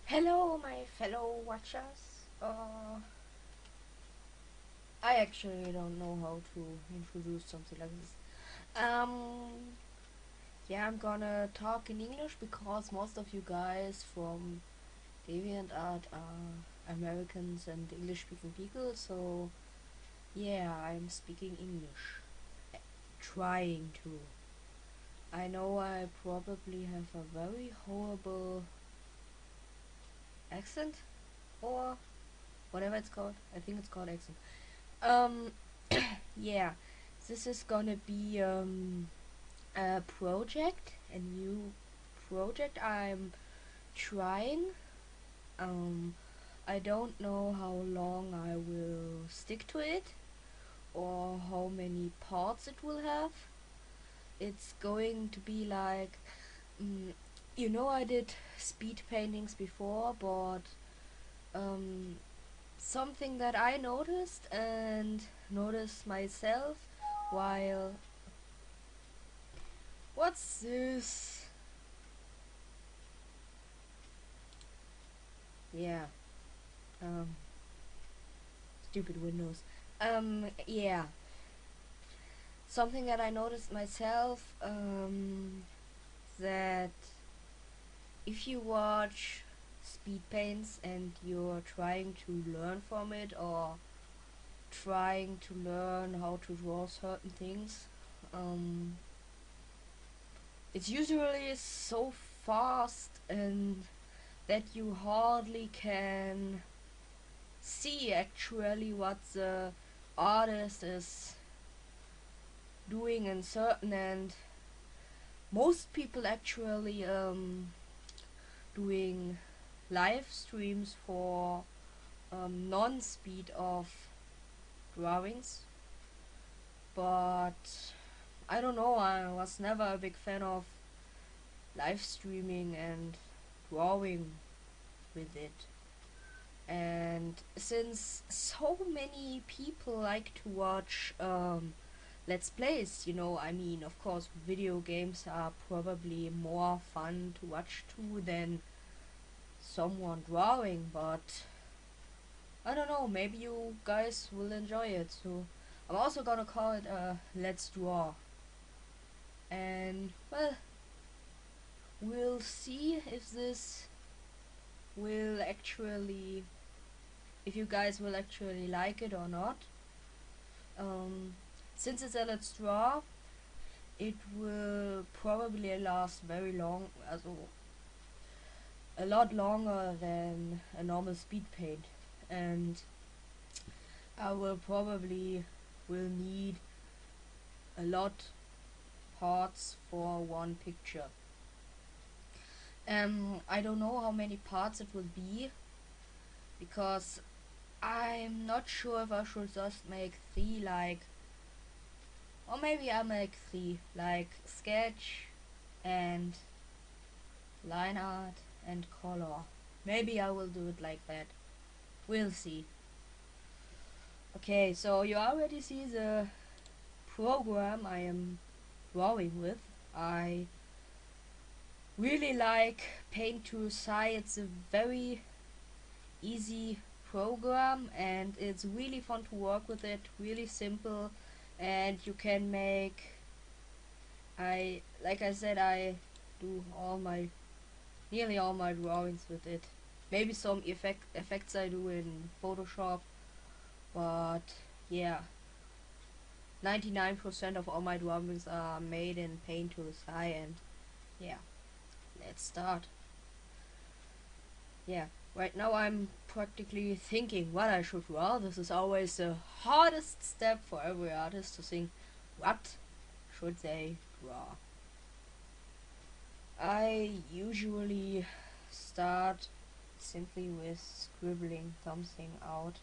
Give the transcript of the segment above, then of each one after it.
Hello, my fellow watchers. I actually don't know how to introduce something like this. Yeah, I'm gonna talk in English because most of you guys from DeviantArt are Americans and English-speaking people. So yeah, I'm speaking English, trying to. I know I probably have a very horrible accent or whatever it's called. I think it's called accent. Um, yeah, this is gonna be a project, a new project I'm trying. Um, I don't know how long I will stick to it or how many parts it will have. It's going to be like, mm, I did speed paintings before, but um, something that I noticed and noticed myself while what's this? Yeah, um, stupid windows. Yeah, something that I noticed myself. That if you watch speed paints and you're trying to learn from it or trying to learn how to draw certain things, um, it's usually so fast and that you hardly can see actually what the artist is doing in certain, and most people actually doing live streams for non-speed of drawings, but I don't know, I was never a big fan of live streaming and drawing with it. And since so many people like to watch let's plays, I mean, of course, video games are probably more fun to watch too than someone drawing, but I don't know, maybe you guys will enjoy it. So I'm also gonna call it Let's Draw. And well, we'll see if this will actually, if you guys will actually like it or not. Um, since it's a Let's Draw, it will probably last very long, also a lot longer than a normal speed paint, and I will probably will need a lot parts for one picture. I don't know how many parts it will be because I'm not sure if I should just make three, like, or maybe I make three, like sketch and line art and color. Maybe I will do it like that. We'll see. Okay, so you already see the program I am drawing with. I really like Paint to Sci. It's a very easy program and it's really fun to work with it, really simple, and you can make, like I said, I do nearly all my drawings with it. Maybe some effects I do in Photoshop, but yeah, 99% of all my drawings are made in Paint to Sci. And yeah, let's start. Yeah, right now I'm practically thinking what I should draw. This is always the hardest step for every artist, to think what should they draw. I usually start simply with scribbling something out.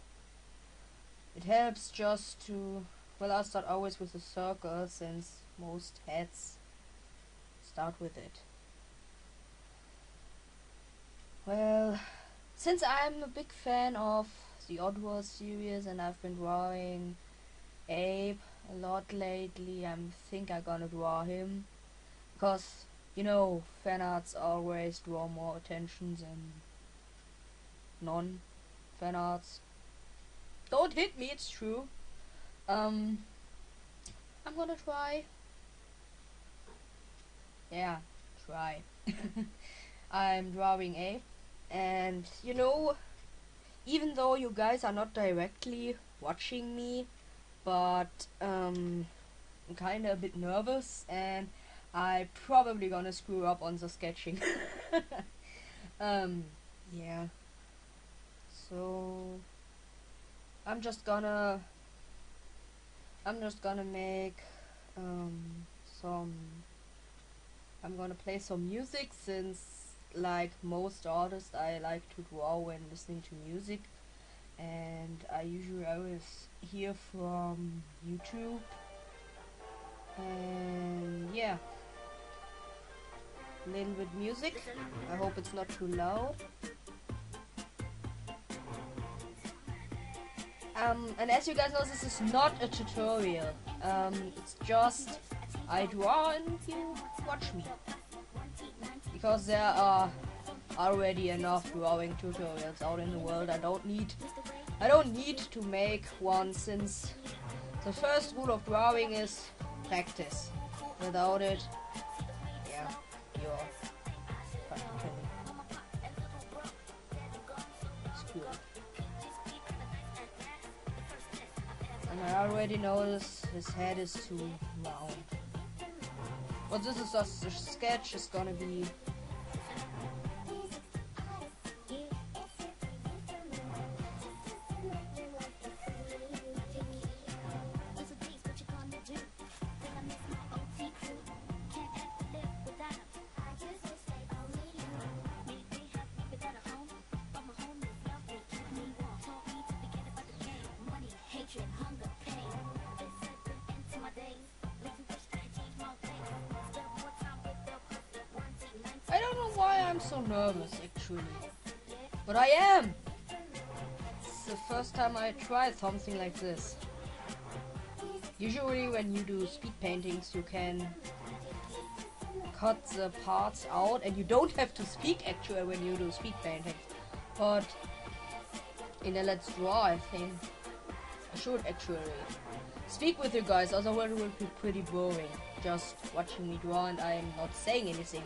It helps just to, well, I start always with a circle since most heads start with it. Well, since I'm a big fan of the Oddworld series and I've been drawing Abe a lot lately, I think I'm gonna draw him. Because, fan arts always draw more attention than non-fan arts. Don't hit me, it's true. I'm gonna try. Yeah, try. I'm drawing A. And you know, even though you guys are not directly watching me, but I'm kinda a bit nervous and I probably gonna screw up on the sketching. um, yeah. So I'm just gonna make some I'm gonna play some music, since like most artists I like to draw when listening to music, and I usually always hear from YouTube. And yeah, a little bit music. I hope it's not too loud. And as you guys know, this is not a tutorial. It's just I draw and you watch me, because there are already enough drawing tutorials out in the world. I don't need to make one, since the first rule of drawing is practice. Without it, yeah, you're practically screwed. And I already noticed his head is too round. But this is just a sketch. It's gonna be I don't know why I'm so nervous actually. But I am! It's the first time I tried something like this. Usually when you do speed paintings you can cut the parts out and you don't have to speak actually when you do speed painting. But in a Let's Draw I think I should actually speak with you guys, otherwise it will be pretty boring just watching me draw and I'm not saying anything.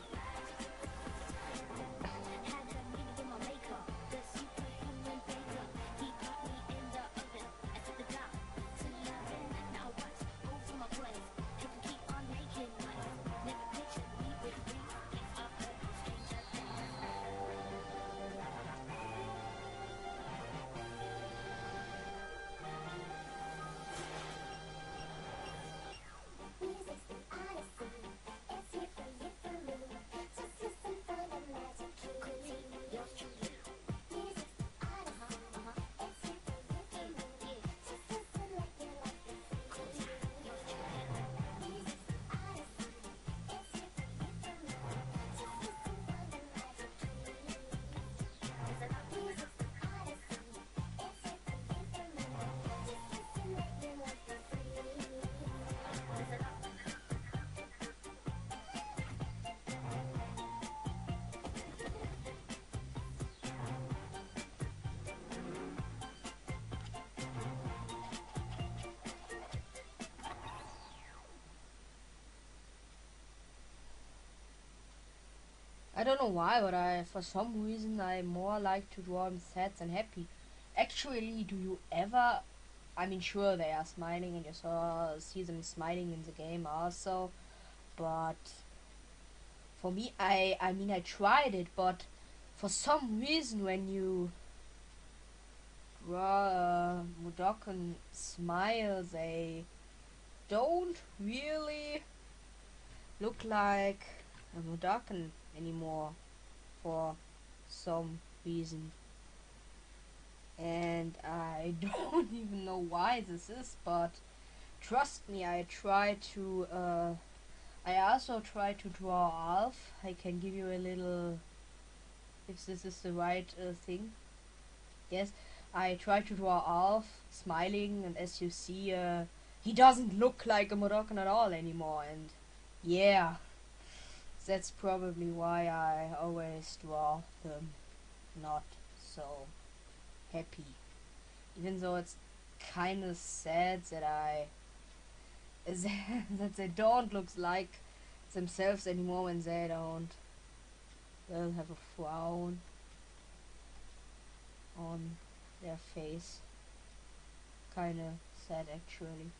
I don't know why, but for some reason I more like to draw them sad than happy. Actually, do you ever, I mean sure they are smiling and you see them smiling in the game also, but for me, I mean I tried it, but for some reason when you draw a Mudokan smile, they don't really look like a Mudokan anymore for some reason. And I don't even know why this is, but trust me, I also try to draw Alf. I can give you a little, if this is the right thing. Yes, I try to draw Alf smiling, and as you see, he doesn't look like a Moroccan at all anymore, and yeah, that's probably why I always draw them not so happy. Even though it's kind of sad that that they don't look like themselves anymore when they don't. They'll have a frown on their face. Kinda sad actually.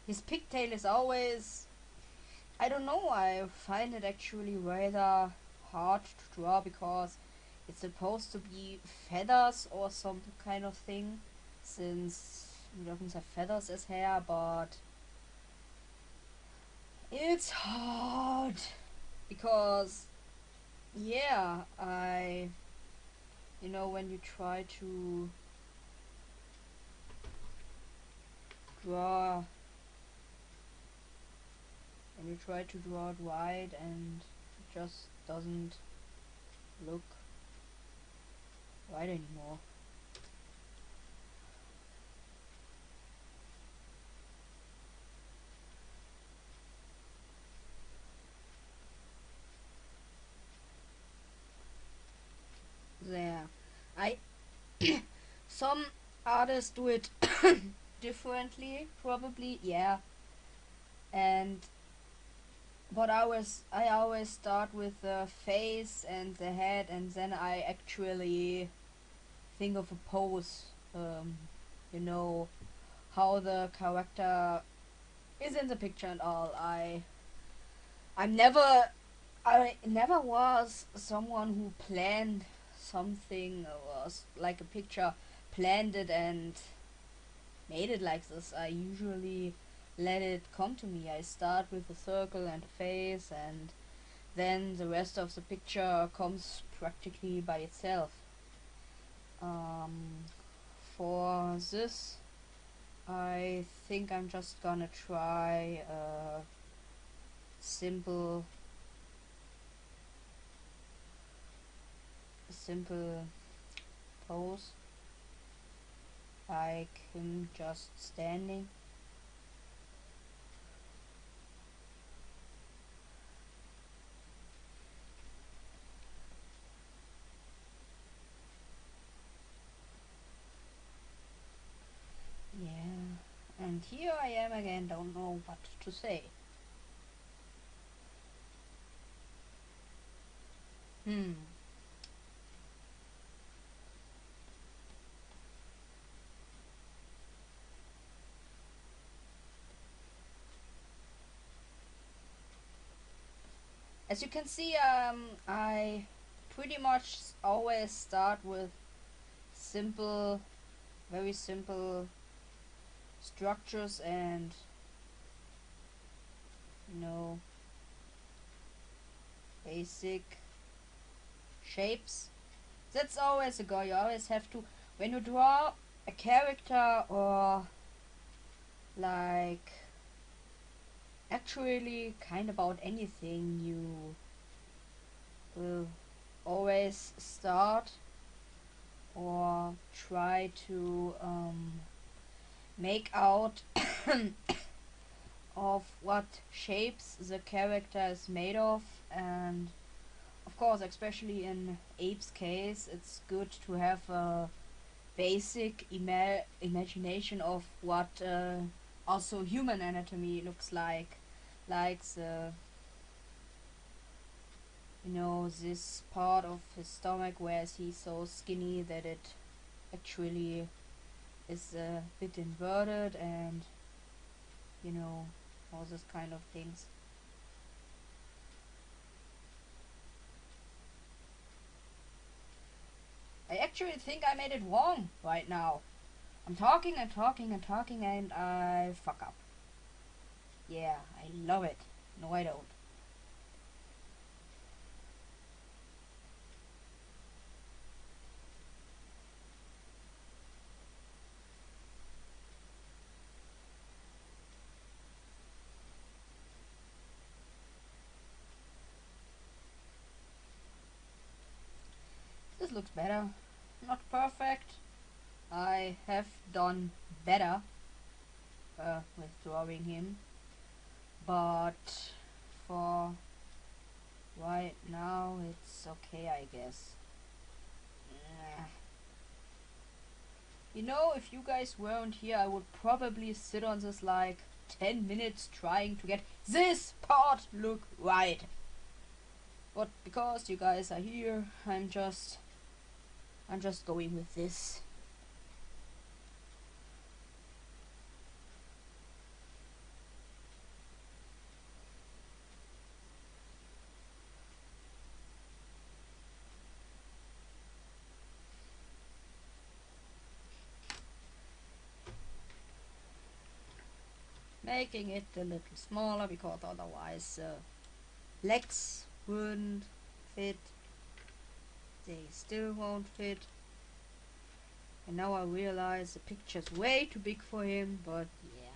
His pigtail is always, I don't know, I find it actually rather hard to draw because it's supposed to be feathers or some kind of thing, since he doesn't have feathers as hair, but it's hard because, yeah, when you try to draw, it right and it just doesn't look right anymore. There. I Some artists do it differently, probably, yeah. And but I always start with the face and the head, and then I actually think of a pose. You know how the character is in the picture and all. I'm never I never was someone who planned something or like a picture, planned it and made it like this. I usually let it come to me. I start with a circle and a face, and then the rest of the picture comes practically by itself. Um, for this, I think I'm just gonna try a simple, simple pose, like him just standing. Yeah, and here I am again, don't know what to say. Hmm. As you can see, I pretty much always start with simple, very simple structures and, you know, basic shapes. That's always a goal. You always have to, when you draw a character or like actually kind about anything, you will always start or try to make out of what shapes the character is made of. And of course, especially in Ape's case, it's good to have a basic imagination of what also human anatomy looks like the, this part of his stomach where he's so skinny that it actually is a bit inverted, and you know all those kind of things. I actually think I made it wrong right now. I'm talking and talking and talking and I fuck up. Yeah, I love it. No, I don't. This looks better. Not perfect. I have done better with drawing him. but for right now it's okay, I guess. You know, if you guys weren't here, I would probably sit on this like 10 minutes trying to get this part look right. But because you guys are here, I'm just going with this. Making it a little smaller because otherwise legs wouldn't fit. They still won't fit. And now I realize the picture's way too big for him, but yeah.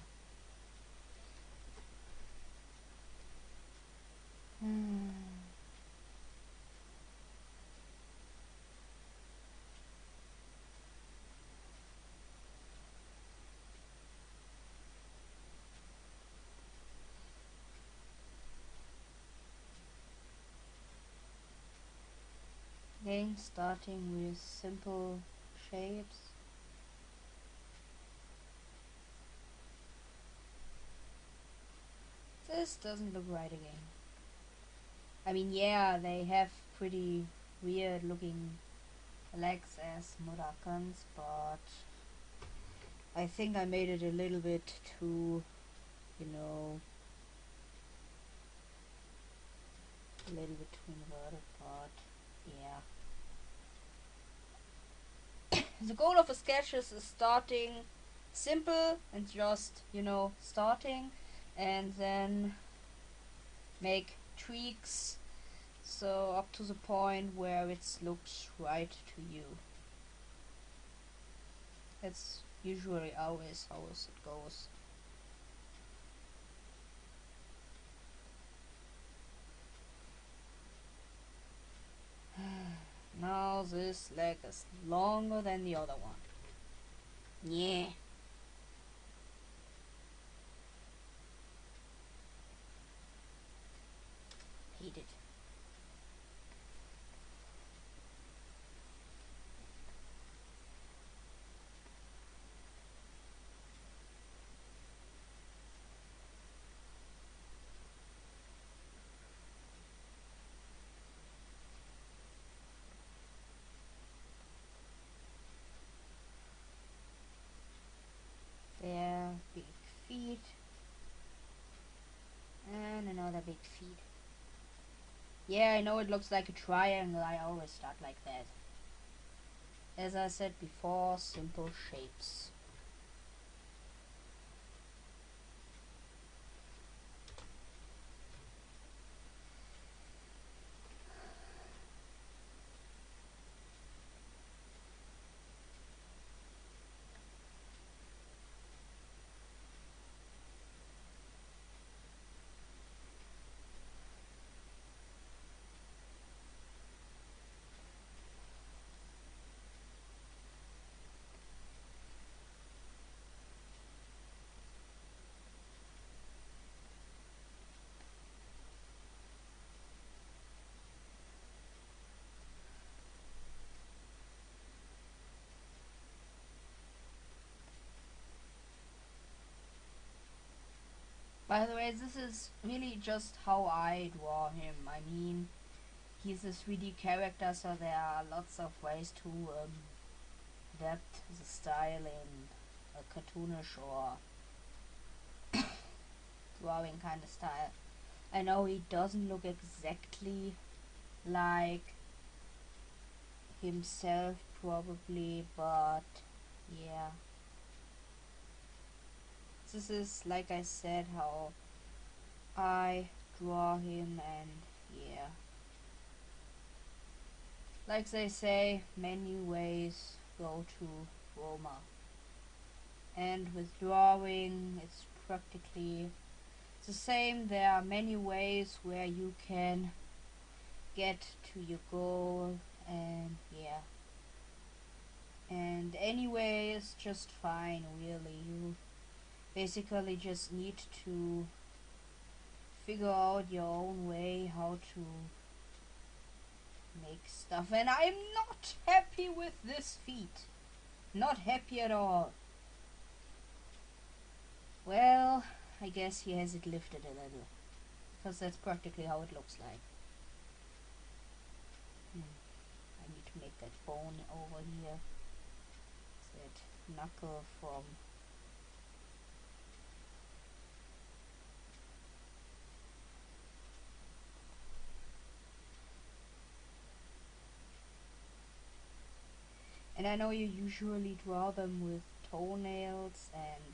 Again, starting with simple shapes. This doesn't look right again. I mean, yeah, they have pretty weird looking legs as Murakans, but I think I made it a little bit too, you know, a little bit too inverted, but yeah. The goal of a sketch is starting simple and just, you know, starting, and then make tweaks so up to the point where it looks right to you. That's usually always how it goes. Now this leg is longer than the other one. Yeah. Hate it. There, big feet. And another big feet. Yeah, I know it looks like a triangle. I always start like that. As I said before, simple shapes. By the way, this is really just how I draw him. I mean, he's a 3D character, so there are lots of ways to adapt the style in a cartoonish or drawing kind of style. I know he doesn't look exactly like himself probably, but yeah. This is, like I said, how I draw him, and yeah. Like they say, many ways go to Roma. And with drawing, it's practically the same. There are many ways where you can get to your goal, and yeah. And anyway, it's just fine, really. You basically just need to figure out your own way how to make stuff, and I'm not happy with this feat. Not happy at all. Well, I guess he has it lifted a little, because that's practically how it looks like. I need to make that bone over here. That knuckle from... And I know you usually draw them with toenails and,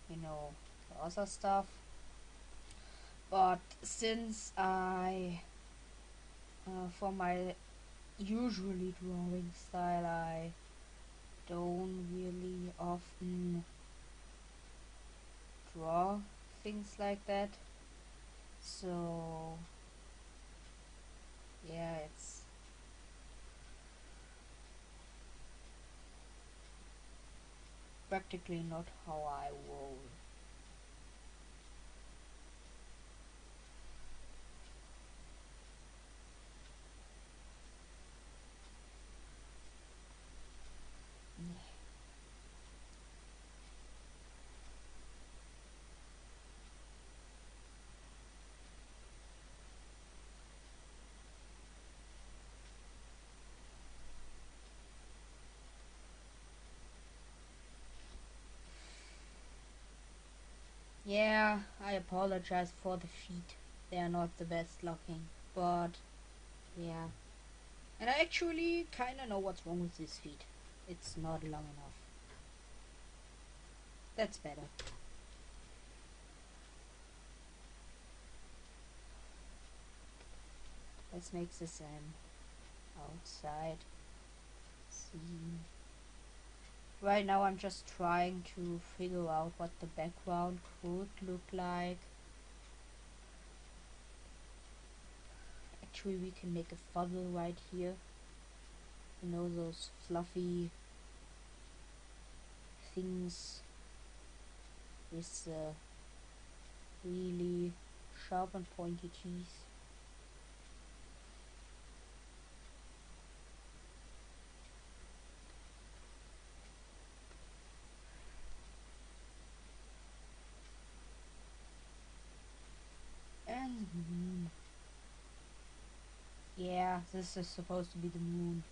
you know, other stuff. But since I, for my usually drawing style, I don't really often draw things like that. So, yeah, it's practically not how I roll. Yeah, I apologize for the feet. They are not the best looking, but yeah. And I actually kinda know what's wrong with this feet. It's not long enough. That's better. Let's make this an outside scene. Right now I'm just trying to figure out what the background could look like. Actually, we can make a funnel right here. You know, those fluffy things with really sharp and pointy teeth. And the moon. Yeah, this is supposed to be the moon.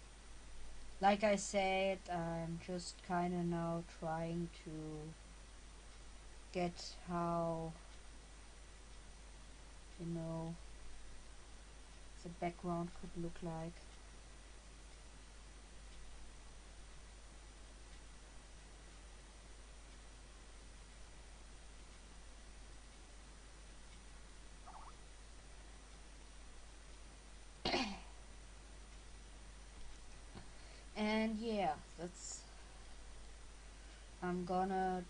Like I said, I'm just kinda now trying to get how, you know, the background could look like. And yeah, that's... I'm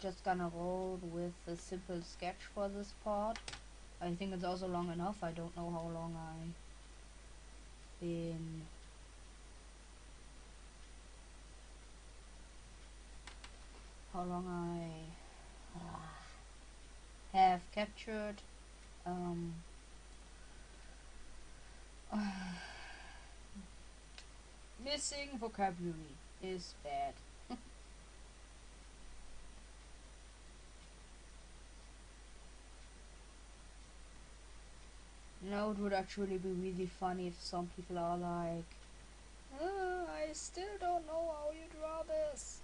just gonna roll with a simple sketch for this part. I think it's also long enough. I don't know how long been have captured. Missing vocabulary is bad. You know, it would actually be really funny if some people are like, I still don't know how you draw this.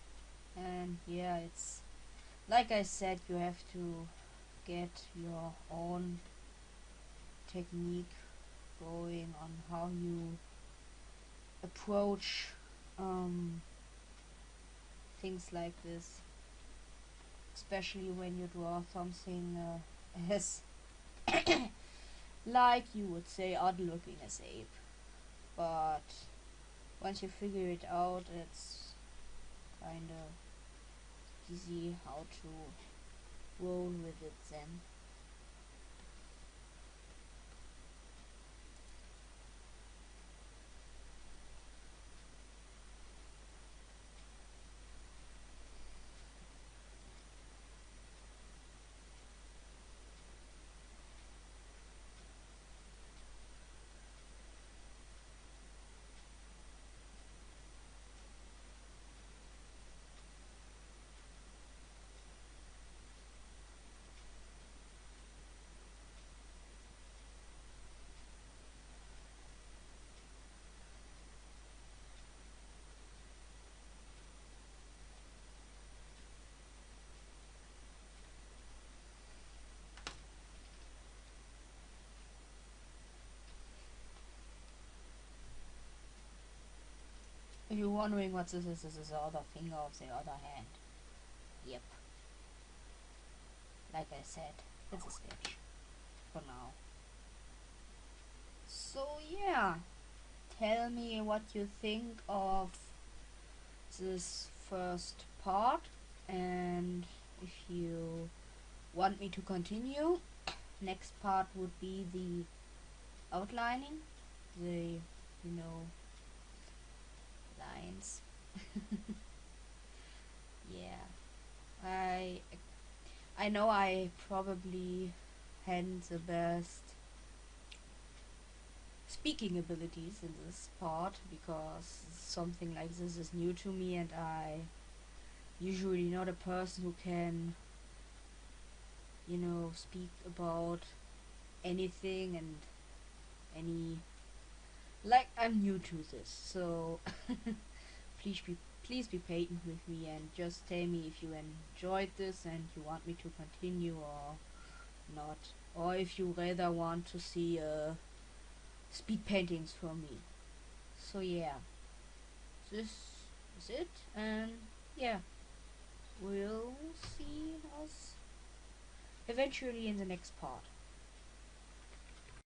And yeah, it's like I said, you have to get your own technique going on how you approach things like this, especially when you draw something as like you would say odd looking as ape. But once you figure it out, it's kind of easy how to roll with it then. wondering what this is the other finger of the other hand. Yep. Like I said, it's a sketch for now. So yeah, tell me what you think of this first part, and if you want me to continue, next part would be the outlining, the, you know, lines. Yeah, I know I probably hadn't the best speaking abilities in this part, because something like this is new to me, and I usually not a person who can, you know, speak about anything and any, like, I'm new to this, so please be patient with me and just tell me if you enjoyed this and you want me to continue or not, or if you rather want to see speed paintings from me. So yeah, this is it, and yeah, we'll see us eventually in the next part.